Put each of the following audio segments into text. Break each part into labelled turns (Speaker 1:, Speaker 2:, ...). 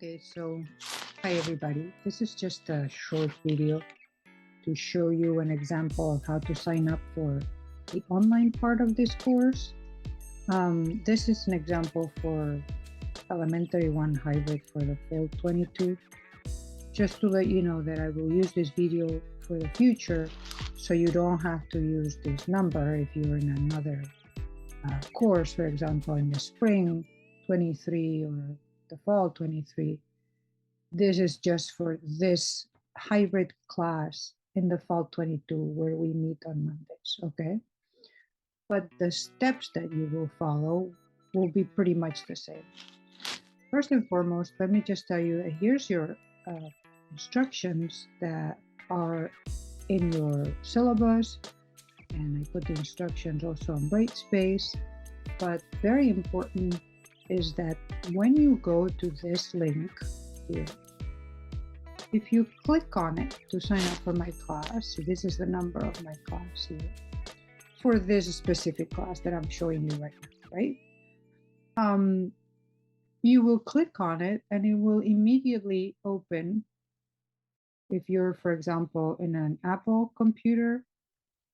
Speaker 1: Okay, so hi everybody. This is just a short video to show you an example of how to sign up for the online part of this course. This is an example for Elementary 1 Hybrid for the Fall 22. Just to let you know that I will use this video for the future, so you don't have to use this number if you're in another course, for example, in the spring 23 or the fall 23. This is just for this hybrid class in the fall 22 where we meet on Mondays, okay? But the steps that you will follow will be pretty much the same. First and foremost, let me just tell you that here's your instructions that are in your syllabus, and I put the instructions also on Brightspace. But very important is that when you go to this link here, if you click on it to sign up for my class, so this is the number of my class here, for this specific class that I'm showing you right now, right? You will click on it and it will immediately open. If you're, for example, in an Apple computer,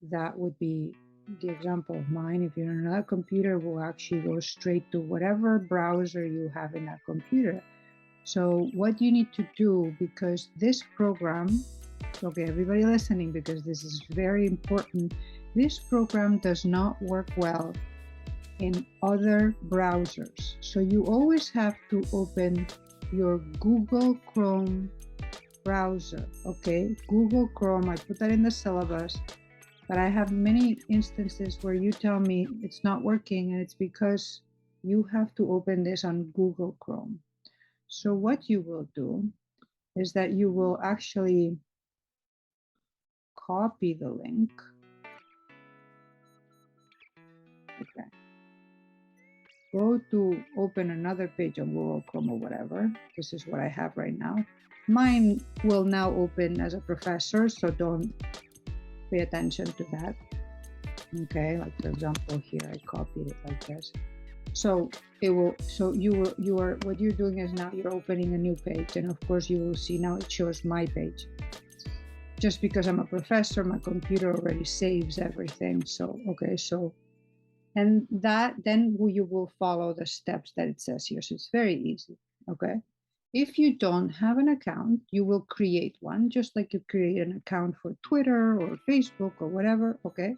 Speaker 1: that would be the example of mine. If you're on another computer, we'll actually go straight to whatever browser you have in that computer. So what you need to do, because this program, okay, everybody listening, because this is very important, this program does not work well in other browsers. So you always have to open your Google Chrome browser, okay? Google Chrome, I put that in the syllabus, but I have many instances where you tell me it's not working, and it's because you have to open this on Google Chrome. So what you will do is that you will actually copy the link. Okay. Go to open another page on Google Chrome or whatever. This is what I have right now. Mine will now open as a professor, so don't pay attention to that. Okay, like for example here, I copied it like this. So it will, so you are, what you're doing is now you're opening a new page, and of course you will see now it shows my page. Just because I'm a professor, my computer already saves everything. So, okay, so, and that, then you will follow the steps that it says here. So it's very easy, okay? If you don't have an account, you will create one, just like you create an account for Twitter or Facebook or whatever, okay?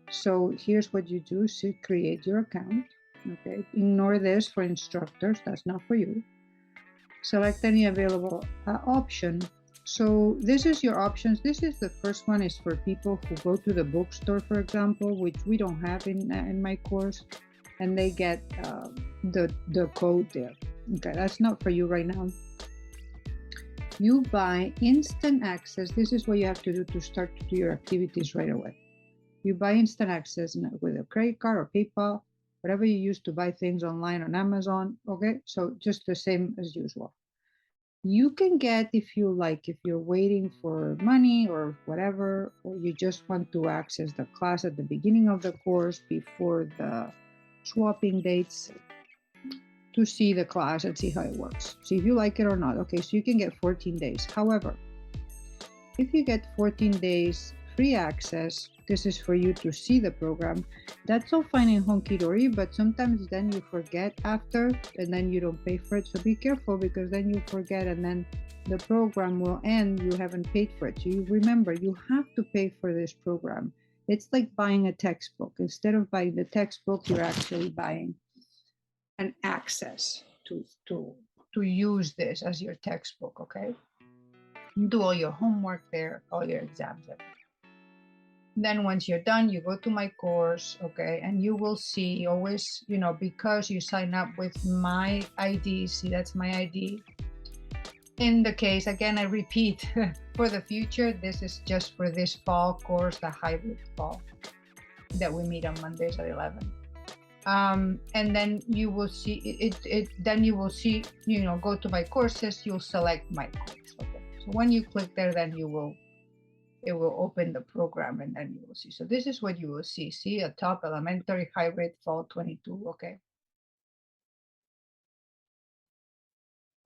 Speaker 1: So here's what you do, so create your account, okay? Ignore this for instructors, that's not for you. Select any available option. So this is your options. This is the first one, is for people who go to the bookstore, for example, which we don't have in my course, and they get the code there. Okay, that's not for you right now. You buy instant access. This is what you have to do to start to do your activities right away. You buy instant access with a credit card or PayPal, whatever you use to buy things online on Amazon. Okay, so just the same as usual. You can get, if you like, if you're waiting for money or whatever, or you just want to access the class at the beginning of the course before the swapping dates, to see the class and see how it works. See if you like it or not. Okay, so you can get 14 days. However, if you get 14 days free access, this is for you to see the program. That's all fine and honky-dory, but sometimes then you forget after, and then you don't pay for it. So be careful, because then you forget and then the program will end, you haven't paid for it. So you remember, you have to pay for this program. It's like buying a textbook. Instead of buying the textbook, you're actually buying an access to use this as your textbook, okay? Do all your homework there, all your exams there. Then once you're done, you go to my course, okay, and you will see always, you know, because you sign up with my ID, see, that's my ID. In the case, again, I repeat, for the future, this is just for this fall course, the hybrid fall, that we meet on Mondays at 11. And then you will see it. Then you will see, you know, go to my courses, you'll select my course, okay. So when you click there, then it will open the program, and then you will see. So this is what you will see. See, a top elementary hybrid fall 22, okay?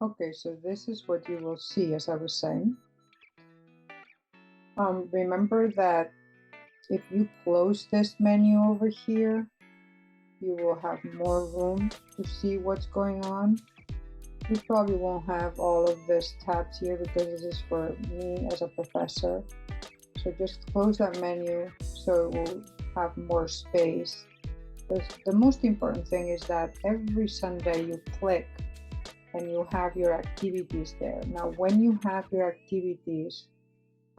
Speaker 1: Okay, so this is what you will see, as I was saying. Remember that if you close this menu over here, you will have more room to see what's going on. You probably won't have all of this tabs here because this is for me as a professor. So just close that menu so it will have more space. The most important thing is that every Sunday you click and you have your activities there. Now, when you have your activities,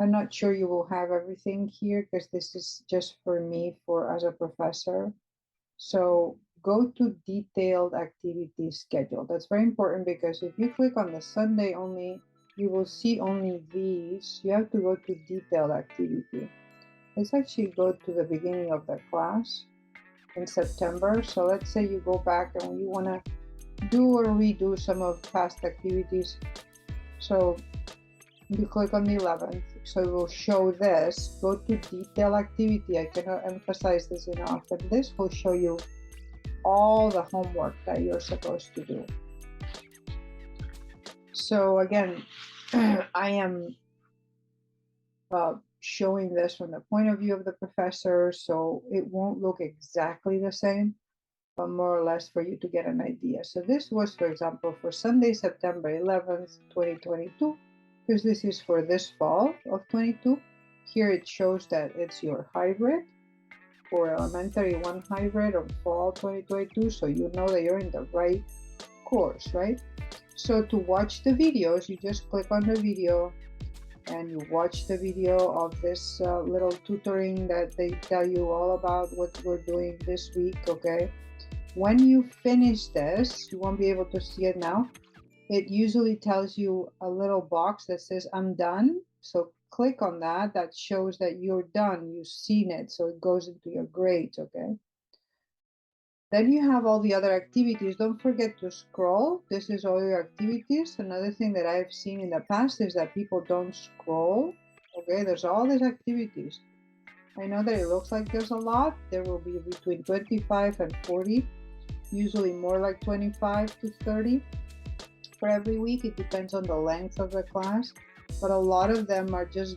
Speaker 1: I'm not sure you will have everything here because this is just for me as a professor. So go to detailed activity schedule. That's very important because if you click on the Sunday only, you will see only these. You have to go to detailed activity. Let's actually go to the beginning of the class in September. So let's say you go back and you want to do or redo some of past activities. So you click on the 11th, so it will show this. Go to detail activity. I cannot emphasize this enough, and this will show you all the homework that you're supposed to do. So again, I am showing this from the point of view of the professor, so it won't look exactly the same, but more or less for you to get an idea. So this was, for example, for Sunday, September 11th, 2022, because this is for this fall of 22. Here it shows that it's your hybrid for elementary 1 hybrid of fall 2022, so you know that you're in the right course, right? So to watch the videos, you just click on the video and you watch the video of this little tutoring that they tell you all about what we're doing this week, okay? When you finish this, you won't be able to see it now. It usually tells you a little box that says, I'm done. So click on that. That shows that you're done. You've seen it. So it goes into your grades, okay? Then you have all the other activities. Don't forget to scroll. This is all your activities. Another thing that I've seen in the past is that people don't scroll. Okay, there's all these activities. I know that it looks like there's a lot. There will be between 25 and 40, usually more like 25 to 30 for every week. It depends on the length of the class, but a lot of them are just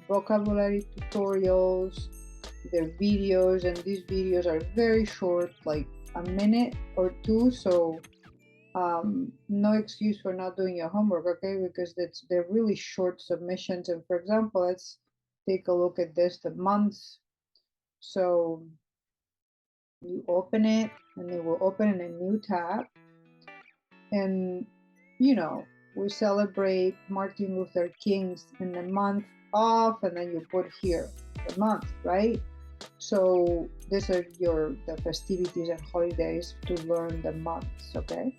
Speaker 1: vocabulary tutorials. They're videos, and these videos are very short, like a minute or two. So no excuse for not doing your homework, okay? Because they're really short submissions. And for example, let's take a look at this, the months. So you open it and it will open in a new tab. And we celebrate Martin Luther King's in the month of, and then you put here the month, right? So these are the festivities and holidays to learn the months, okay?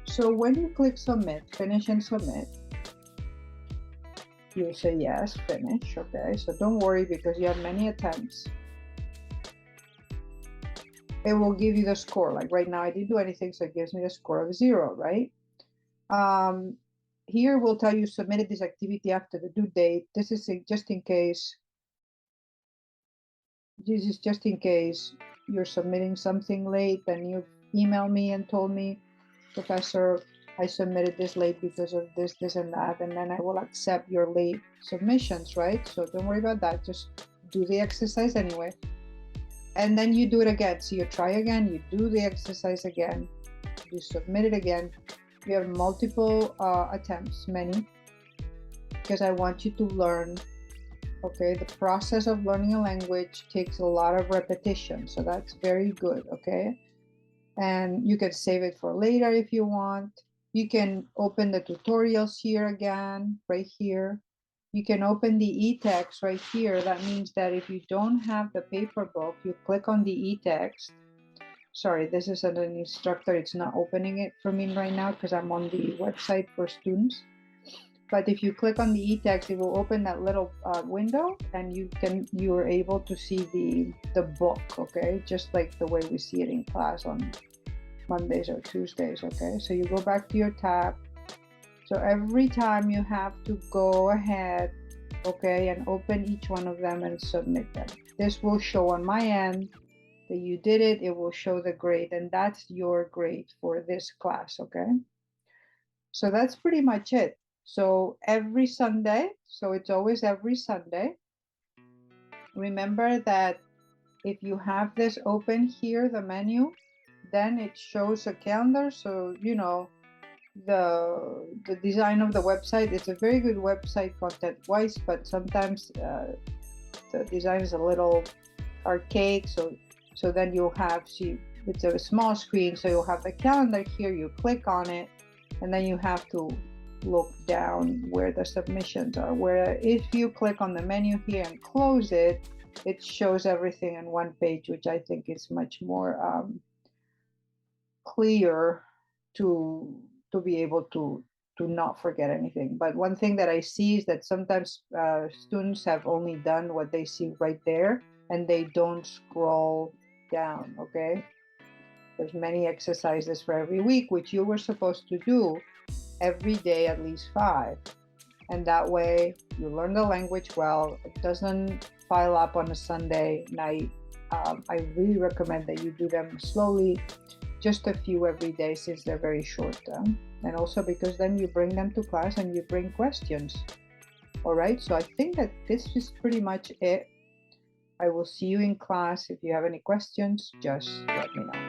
Speaker 1: So when you click submit, finish and submit, you'll say yes, finish, okay? So don't worry because you have many attempts. It will give you the score. Like right now I didn't do anything, so it gives me the score of 0, right? Here we'll tell you submitted this activity after the due date. This is just in case. This is just in case you're submitting something late and you've emailed me and told me, Professor, I submitted this late because of this, this, and that, and then I will accept your late submissions, right? So don't worry about that. Just do the exercise anyway. And then you do it again. So you try again, you do the exercise again, you submit it again. You have multiple attempts, many, because I want you to learn. Okay, the process of learning a language takes a lot of repetition, so that's very good, okay? And you can save it for later if you want. You can open the tutorials here again, right here. You can open the e-text right here. That means that if you don't have the paper book, you click on the e-text. Sorry, this is an instructor. It's not opening it for me right now because I'm on the website for students. But if you click on the e-text, it will open that little window, and you're able to see the book, okay? Just like the way we see it in class on Mondays or Tuesdays, okay? So you go back to your tab. So every time you have to go ahead, okay, and open each one of them and submit them. This will show on my end that you did it. It will show the grade, and that's your grade for this class, okay? So that's pretty much it. So every Sunday, so it's always every Sunday. Remember that if you have this open here, the menu, then it shows a calendar. So, you know, the design of the website, it's a very good website content wise, but sometimes the design is a little archaic. So then you'll have, see, it's a small screen, so you'll have the calendar here, you click on it, and then you have to look down where the submissions are, where if you click on the menu here and close it, it shows everything in one page, which I think is much more clear to be able to not forget anything. But one thing that I see is that sometimes students have only done what they see right there, and they don't scroll down. Okay, there's many exercises for every week, which you were supposed to do every day, at least 5, and that way you learn the language well. It doesn't pile up on a Sunday night. I really recommend that you do them slowly, just a few every day, since they're very short. And also because then you bring them to class and you bring questions. All right, so I think that this is pretty much it. I will see you in class. If you have any questions, just let me know.